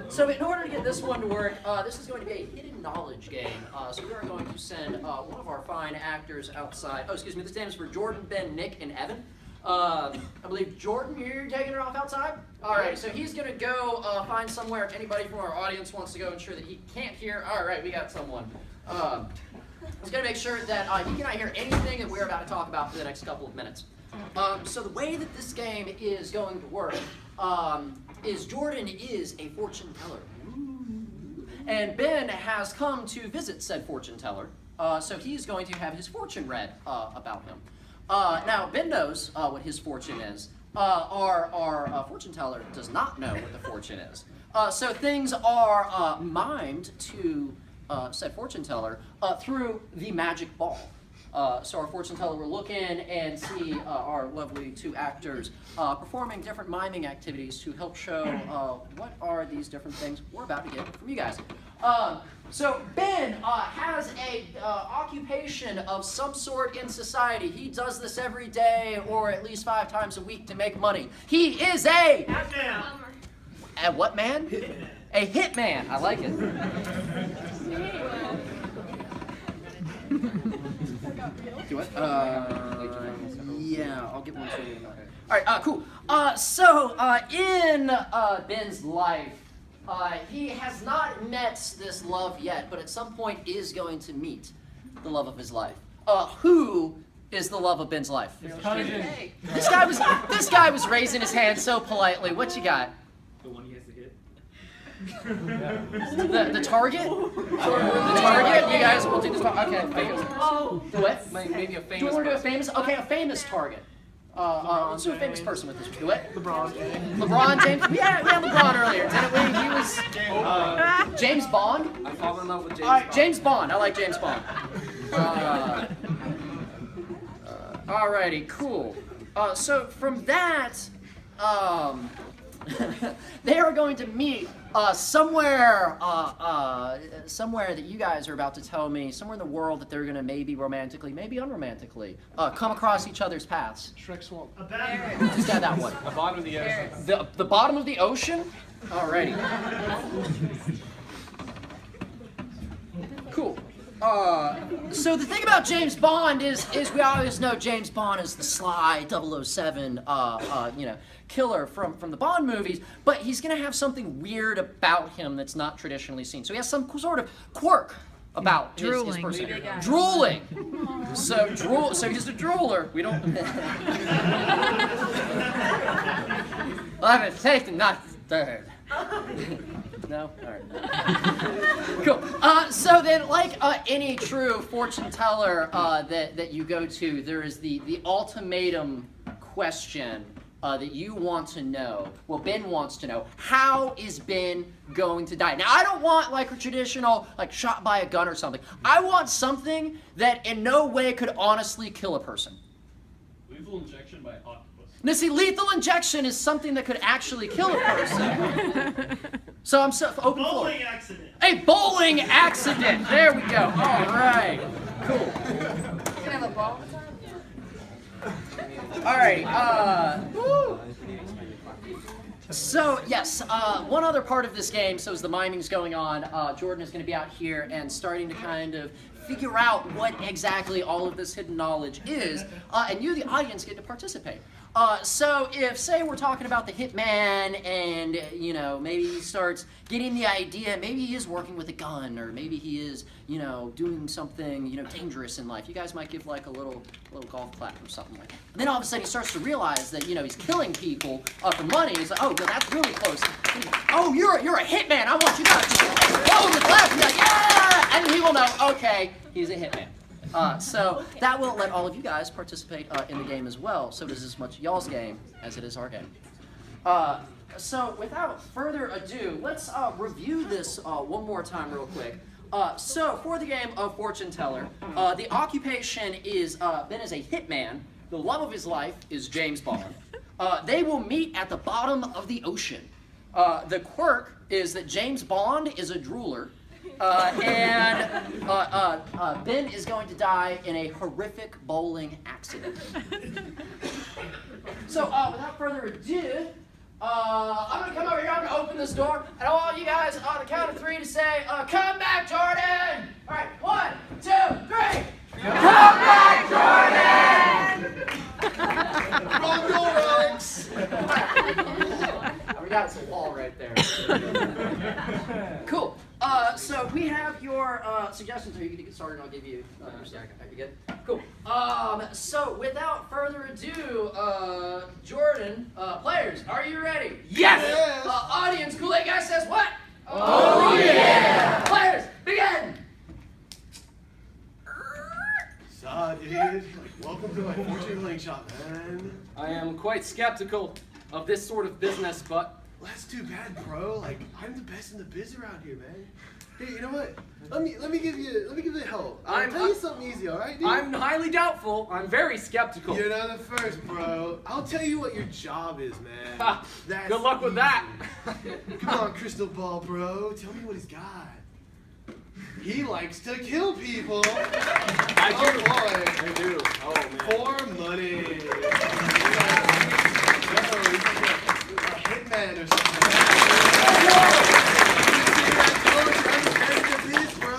So in order to get this one to work, this is going to be a hidden knowledge game. So we are going to send one of our fine actors outside. Oh, excuse me, this game is for Jordan, Ben, Nick, and Evan. I believe Jordan, you're taking it off outside? All right, so he's going to go find somewhere if anybody from our audience wants to go ensure that he can't hear. All right, we got someone. He's going to make sure that he cannot hear anything that we're about to talk about for the next couple of minutes. So the way that this game is going to work is Jordan is a fortune teller. And Ben has come to visit said fortune teller, so he's going to have his fortune read about him. Now, Ben knows what his fortune is. Our fortune teller does not know what the fortune is. So things are mimed to said fortune teller through the magic ball. So our fortune teller will look in and see our lovely two actors performing different miming activities to help show what are these different things we're about to get from you guys. So Ben has a occupation of some sort in society. He does this every day or at least 5 times a week to make money. He is a... Hitman. A what man? Hitman. A hitman. I like it. Do what? Yeah, I'll get one to you. All right, cool. So in Ben's life, he has not met this love yet, but at some point is going to meet the love of his life. Who is the love of Ben's life? Hey. This guy was raising his hand so politely. What you got? The one he has to hit. The target? The target? You guys will do this. Okay, famous. What? Maybe a famous. Do you want to do a famous? Okay, a famous target. Let's do a famous person with this. Do it. LeBron James. LeBron James. Yeah, we had LeBron earlier, didn't we? He was James Bond. I fall in love with James All right, Bond. James Bond. I like James Bond. Alrighty, cool. So from that, they are going to meet somewhere that you guys are about to tell me, somewhere in the world that they're going to maybe romantically, maybe unromantically, come across each other's paths. Shrek Swamp. Just got that one. The bottom of the ocean. The bottom of the ocean? Alrighty. Cool. So the thing about James Bond is we always know James Bond is the sly 007, killer from the Bond movies, but he's gonna have something weird about him that's not traditionally seen. So he has some sort of quirk about his person. Drooling. So he's a drooler. We don't. Well, I'm taken, not third. No? Alright. Cool. So then, like any true fortune teller that you go to, there is the ultimatum question that you want to know. Well, Ben wants to know, how is Ben going to die? Now, I don't want like a traditional, like shot by a gun or something. I want something that in no way could honestly kill a person. Lethal injection by octopus. Now, see, lethal injection is something that could actually kill a person. So I'm so open for Bowling accident. a bowling accident. There we go. All right. Cool. You can have a ball. All right. So yes, one other part of this game. So as the miming's going on, Jordan is going to be out here and starting to kind of figure out what exactly all of this hidden knowledge is, and you, the audience, get to participate. So if, say, we're talking about the hitman and, maybe he starts getting the idea, maybe he is working with a gun, or maybe he is, doing something, dangerous in life. You guys might give like a little golf clap or something like that. And then all of a sudden he starts to realize that, he's killing people for money. He's like, oh, no, that's really close. Oh, you're a hitman. I want you to blow him the clap. He's like, yeah! And he will know, okay, he's a hitman. So that will let all of you guys participate in the game as well. So it is as much y'all's game as it is our game. So without further ado, let's review this one more time real quick. So for the game of Fortune Teller, the occupation is Ben is a hitman. The love of his life is James Bond. They will meet at the bottom of the ocean. The quirk is that James Bond is a drooler. And Ben is going to die in a horrific bowling accident. So without further ado, I'm gonna come over here. I'm gonna open this door, and I want you guys on the count of 3 to say, "Come back, Jordan!" All right, 1, 2, 3. Come back, Jordan! Wrong door, Alex. We got some wall right there. Cool. So we have your suggestions here. You can get started, and I'll give you your stack. You good? Cool. So without further ado, Jordan, players, are you ready? Yes! Audience, Kool-Aid guy says what? Oh, yeah! Players, begin! Saw, dude. Welcome to my fortune telling shop, man. I am quite skeptical of this sort of business, but Well, that's too bad, bro. Like, I'm the best in the biz around here, man. Hey, you know what? Let me give you a help. I'll tell you something easy, all right, dude? I'm highly doubtful. I'm very skeptical. You're not the first, bro. I'll tell you what your job is, man. That's Good luck with that. Come on, crystal ball, bro. Tell me what he's got. He likes to kill people. I do. Oh, boy. I do. Oh, man. For money. Hitman or something.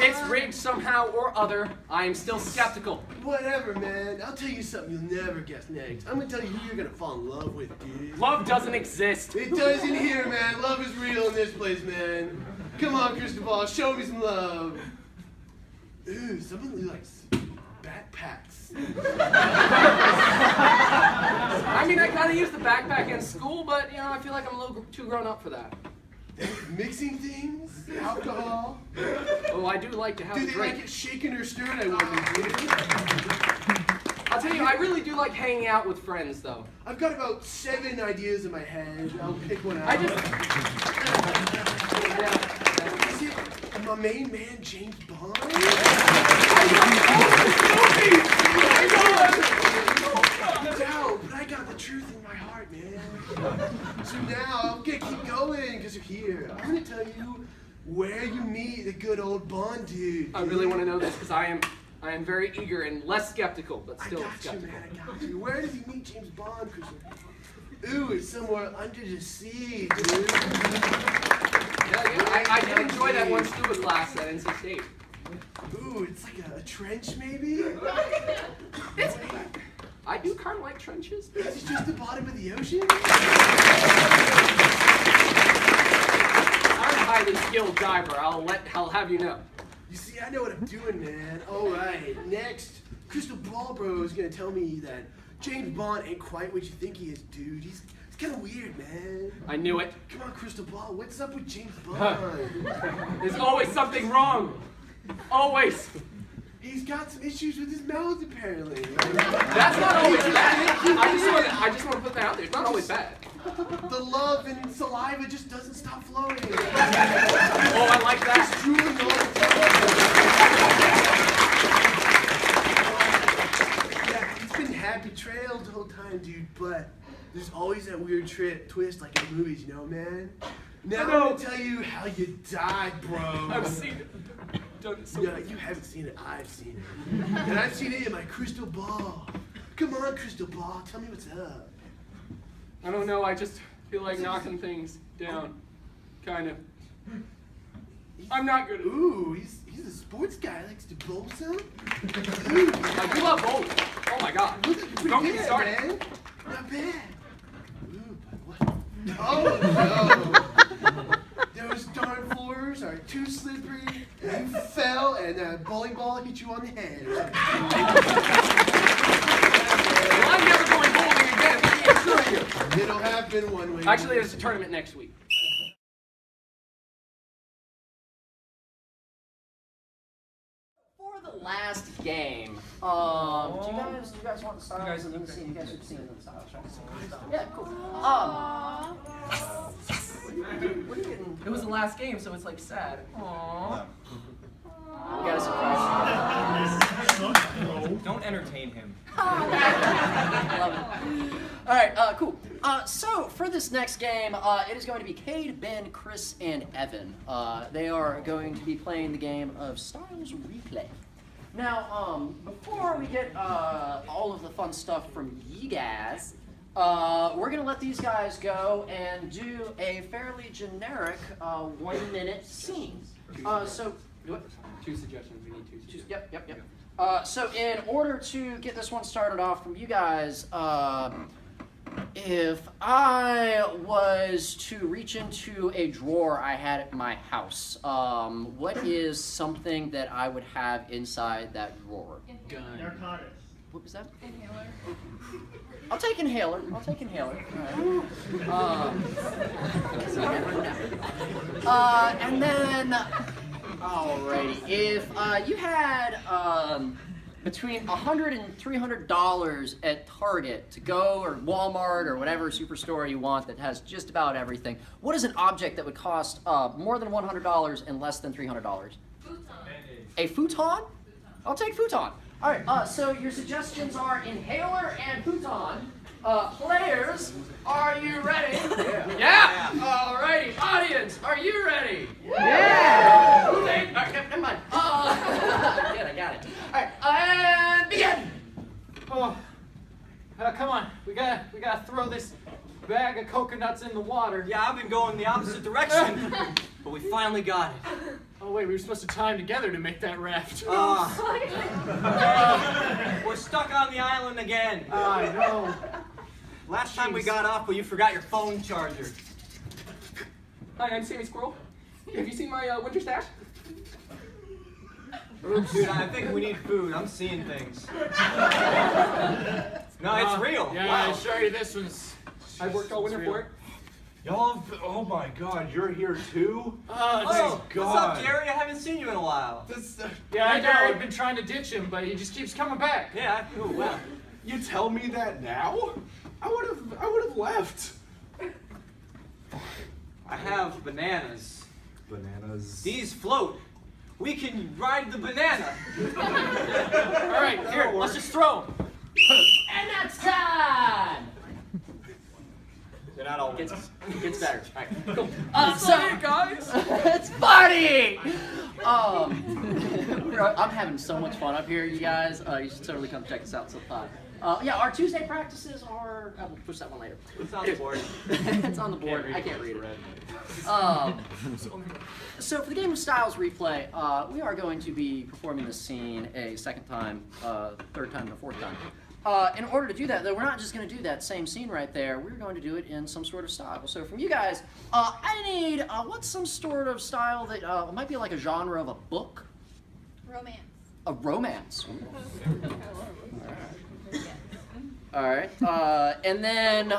It's rigged somehow or other. I am still skeptical. Whatever, man. I'll tell you something you'll never guess next. I'm gonna tell you who you're gonna fall in love with, dude. Love doesn't exist. It does in here, man. Love is real in this place, man. Come on, Cristobal, show me some love. Ooh, someone who likes backpacks. I mean, I kind of used the backpack in school, but, you know, I feel like I'm a little too grown up for that. Mixing things, alcohol. Oh, I do like to have Do a they drink. like it shaken or stirred? I wonder, dude. I'll tell you, I really do like hanging out with friends, though. I've got about 7 ideas in my head. I'll pick one out. I just... Is it my main man, James Bond? No doubt, but I got the truth in my heart, man. So now I'm gonna keep going because you're here. I'm gonna tell you where you meet the good old Bond dude. I really want to know this because I am very eager and less skeptical, but still I got skeptical. you, man. I got you. Where does he meet James Bond, Christian? Ooh, it's somewhere under the sea, dude. Yeah, I did enjoy that one scuba class at NC State. Ooh, it's like a trench, maybe? I do kind of like trenches. Is it just the bottom of the ocean? I'm a highly skilled diver. I'll have you know. You see, I know what I'm doing, man. All right, next, Crystal Ball Bro is gonna tell me that James Bond ain't quite what you think he is, dude. He's kind of weird, man. I knew it. Come on, Crystal Ball, what's up with James Bond? There's always something wrong. Always. He's got some issues with his mouth, apparently. That's not always bad. I just want to put that out there. It's not always bad. The love and saliva just doesn't stop flowing. Oh, I like that. He's drooling all the time. Yeah, he's been happy trailed the whole time, dude, but there's always that weird twist like in movies, you know, man? Now I'm gonna tell you how you died, bro. I've seen it. Done it so No, you haven't seen it, I've seen it. And I've seen it in my crystal ball. Come on, crystal ball, tell me what's up. I don't know. I just feel like knocking things down. Kind of. I'm not good at it. Ooh, he's a sports guy, likes to bowl some. I do love bowling. Oh my god. Don't get me started. Man. Not bad. Ooh, but what? Oh no. Those darn floors are too slippery. You fell and a bowling ball hit you on the head. Well, I'm never going bowling again. I assure you. It'll happen one way. Actually, there's a tournament next week. For the last game, do you guys want to start? You guys have seen the styles, right? Yeah, cool. What are you getting? It was the last game, so it's like sad. Aww. We got a surprise. Don't entertain him. Love it. All right, cool. So for this next game, it is going to be Cade, Ben, Chris, and Evan. They are going to be playing the game of Styles Replay. Now, before we get all of the fun stuff from you guys, we're going to let these guys go and do a fairly generic 1-minute scene. So, what? 2 suggestions. We need 2 suggestions. Yep. So in order to get this one started off from you guys, if I was to reach into a drawer I had at my house, what is something that I would have inside that drawer? Gun. Narcotics. What was that? Inhaler. I'll take inhaler. All right. And then, alrighty, if you had between $100 and $300 at Target to go, or Walmart, or whatever superstore you want that has just about everything, what is an object that would cost more than $100 and less than $300? Futon. A futon? I'll take futon. All right, so your suggestions are inhaler and futon. Players, are you ready? Yeah. All righty. Audience, are you ready? Yeah! All right, never mind. I got it. All right, and begin. Oh, come on. We gotta throw this bag of coconuts in the water. Yeah, I've been going the opposite direction, but we finally got it. Oh wait, we were supposed to tie them together to make that raft. We're stuck on the island again. I know. Last time we got off, well, you forgot your phone charger. Hi, I'm Sammy Squirrel. Have you seen my winter stash? Dude, I think we need food. I'm seeing things. No, it's real. Yeah, Wow. I assure you this one's... I worked all winter for it. Y'all, oh my God, you're here too? Oh, thank what's God. up, Gary? I haven't seen you in a while. Yeah, I know. I've been trying to ditch him, but he just keeps coming back. Yeah, oh, wow. You tell me that now? I would have left. I have bananas. Bananas. These float. We can ride the banana. All right, here, let's just throw him. And that's time. They're not all Gets better. All right, cool. Guys. It's party. I'm having so much fun up here, you guys. You should totally come check us out sometime. Yeah, our Tuesday practices are. We'll push that one later. It's on the board. It's on the board. I can't read it. So for the game of styles replay, we are going to be performing this scene a second time, third time, and a fourth time. In order to do that, though, we're not just going to do that same scene right there. We're going to do it in some sort of style. So from you guys, I need what's some sort of style that might be like a genre of a book? Romance. A romance. All right, and then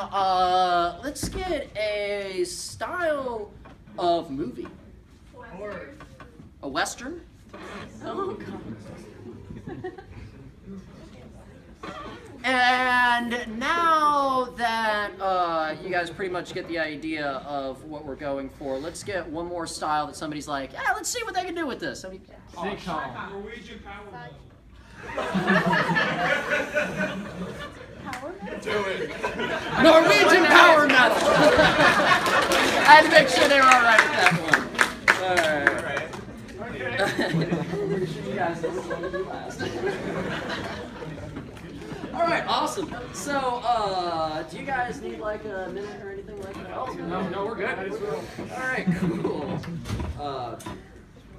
let's get a style of movie. Western. A western? Oh, God. And now that you guys pretty much get the idea of what we're going for, let's get one more style that somebody's like, yeah, let's see what they can do with this. Somebody, Norwegian power. Norwegian power metal. I had to make sure they were all right with that one. All right. You guys know which one to do last. All right, awesome. So, do you guys need like a minute or anything like that? No, we're good. All right, cool.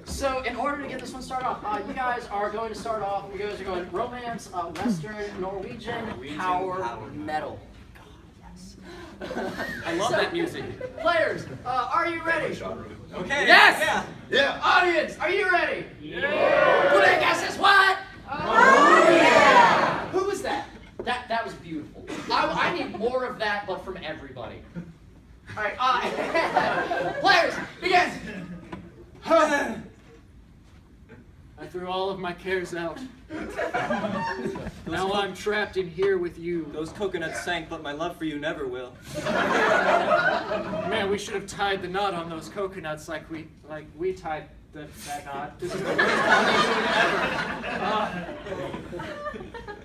So, in order to get this one started off, you guys are going to start off. You guys are going romance, western, Norwegian power metal. I love that music. Players, are you ready? Okay. Yes! Yeah. Yeah. Audience, are you ready? Yeah! Who did guesses what? Oh, yeah! Who was that? That was beautiful. I need more of that, but from everybody. All right, players, begin. I threw all of my cares out. Now I'm trapped in here with you. Those coconuts sank, but my love for you never will. Man, we should have tied the knot on those coconuts like we tied that knot. This is the worst combination ever.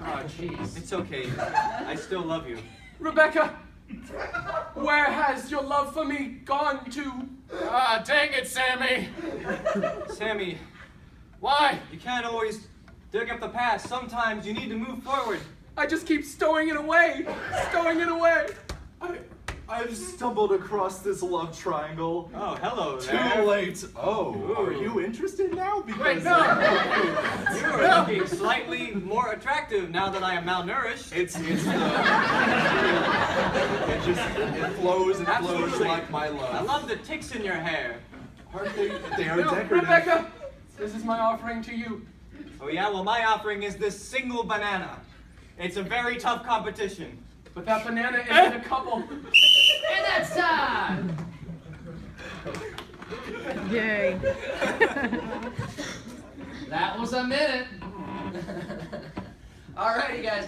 Oh, jeez. It's okay. I still love you. Rebecca, where has your love for me gone to? Ah, dang it, Sammy. Sammy, Why? you can't always dig up the past. Sometimes you need to move forward. I just keep stowing it away. I've stumbled across this love triangle. Oh, hello Too there. late. Oh, are you interested now? Because Wait, no. You are looking slightly more attractive now that I am malnourished. it flows and flows Absolutely. like my love. I love the ticks in your hair. Aren't they? They are No, decorative. Rebecca, this is my offering to you. Oh yeah, well my offering is this single banana. It's a very tough competition. But that banana isn't a couple. And that's time! Yay. That was a minute. Alrighty, guys.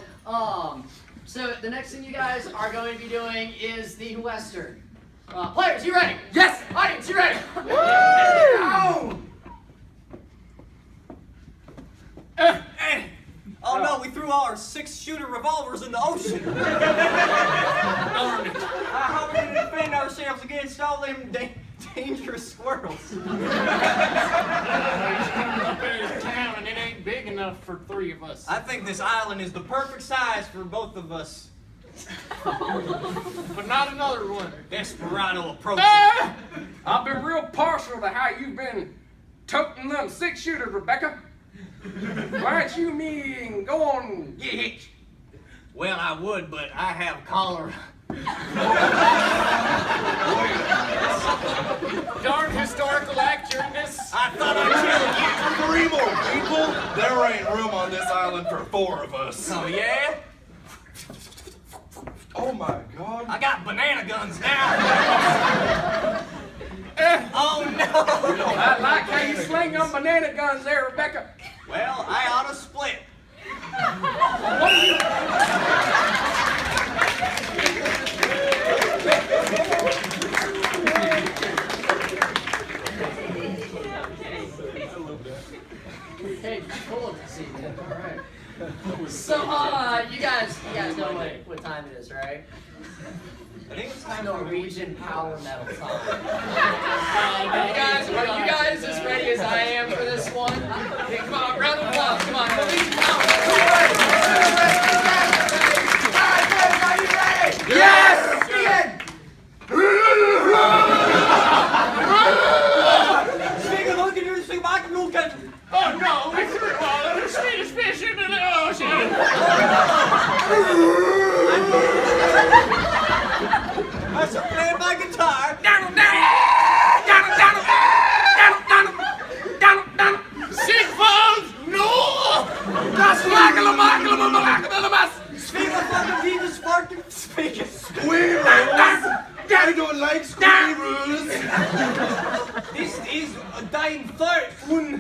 So the next thing you guys are going to be doing is the Western. Players, you ready? Yes! Audience, you ready? Ow! Oh no, we threw all our 6-shooter revolvers in the ocean. How are we going to defend ourselves against all them dangerous squirrels? Up in this town and it ain't big enough for 3 of us. I think this island is the perfect size for both of us. But not another one. Desperado approach. I've been real partial to how you've been toting them 6-shooters, Rebecca. Why don't you meet and go on get hitched? Well, I would, but I have cholera. Darn historical accurateness. I thought I'd kill 3 more people? There ain't room on this island for 4 of us. you. Oh yeah? Oh my God. I got banana guns now. Oh no! I like how you sling them banana guns there, Rebecca. Well, I ought to split. Hey, cool to see you. All right. So, you guys know what time it is, right? I think it's time Norwegian power metal time. Are you guys as ready as I am for this one? Okay, come on, round of applause. Come on, Norwegian power metal. Are you ready? Yes! Begin! Oh no, we threw all of the Swedish fish into the ocean. I should play my guitar. Sigfund, no! Squirrels! I don't like squirrels! This is a dying thirst. Norway!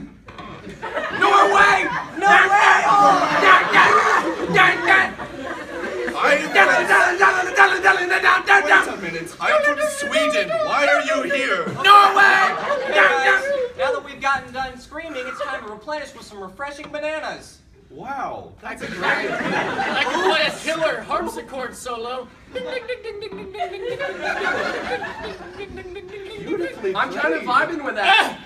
Norway! Wait a minute, I'm from Sweden. Why are you here? Norway! Hey guys, now that we've gotten done screaming, it's time to replenish with some refreshing bananas. Wow, that's a great. I can play a killer harpsichord solo. Beautifully I'm kind of played. vibing with that.